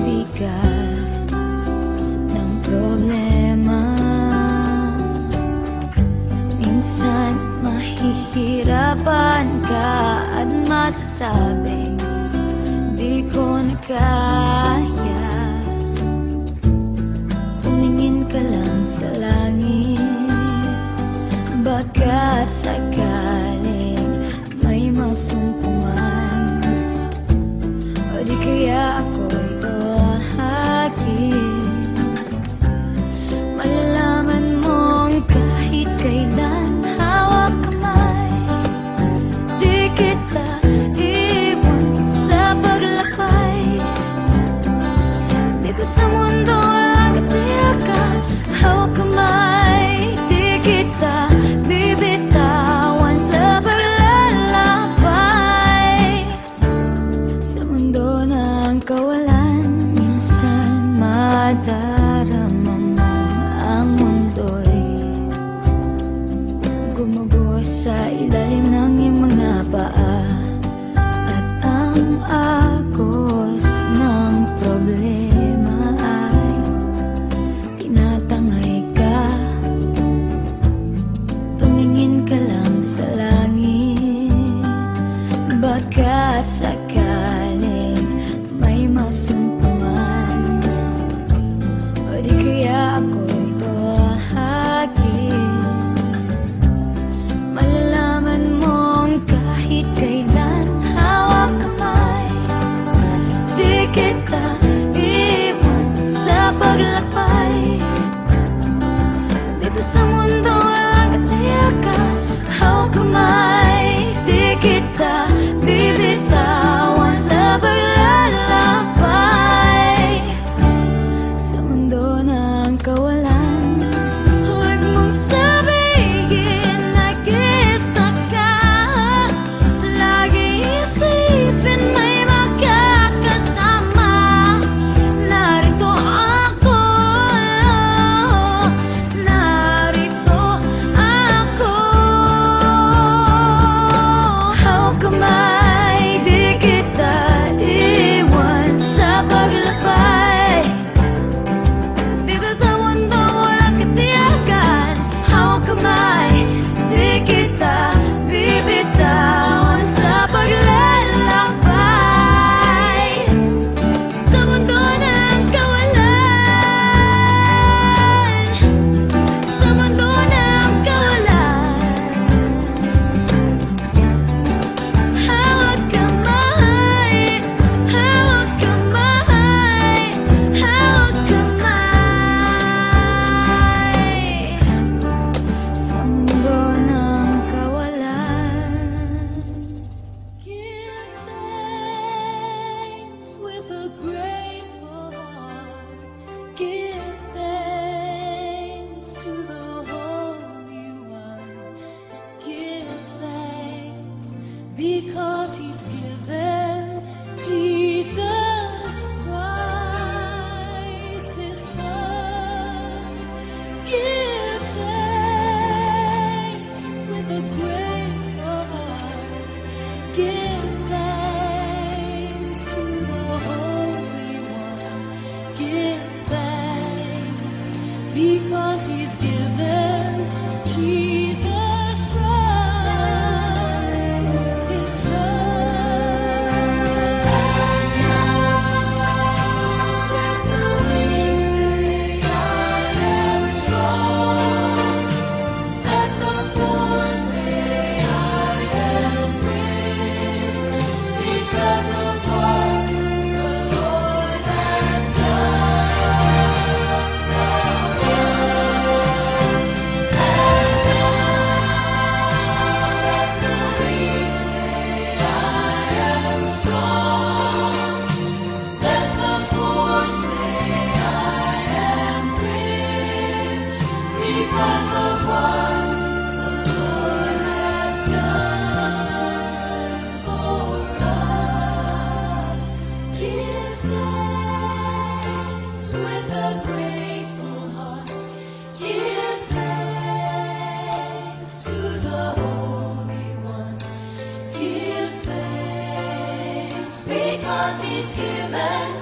bigat ng problema. Minsan mahihirapan ka at masasabing di ko na kaya. Tumingin ka lang sa langit, baka sakaling may masumpungan, o di kaya ako'y tuwahagin. Malalaman mong kahit kailan hawak kamay, di kita iwan sa paglakbay. Dito sa mundo walang katiyakan, hawak kamay, di kita bibitawan sa paglalakbay. Sa mundo ng kawalan, minsan madarama mo ang mundo'y gumuguho sa ilalim ng iyong mga paa, at ang agos ng problema ay tinatangay ka. Tumingin ka lang sa langit, baka sakaling may masumpungan, o di kaya ako'y tuwahagin. Malalaman mong kahit kailan hawak kamay, di kita iwan sa paglakbay. Dito sa mundo walang katiyakan, hawak kamay, di kita bibitawan sa paglalakbay. Sa mundo ng kawalan, huwag mong sabihin nag-isa ka. Lagi isipin may makakasama. Narito ako, narito ako. Hawak kamay, di kita iwan sa paglakbay. Dito sa mundo walang katiyakan, hawak kamay, di kita bibitawan sa paglalakbay. Sa mundo ng kawalan, sa mundo ng kawalan, hawak kamay, hawak kamay, hawak kamay. Sa mundo ng kawalan. Give thanks with a grateful heart. Give thanks to the Holy One. Give thanks because He's given Jesus Christ His Son. Give thanks with a grateful heart. Give thanks to the Holy One. Give thanks because He's given Jesus Christ His Son. And now let the weak say, I am strong. Let the poor say, I am rich, because of what the Lord has done for us. And because he's given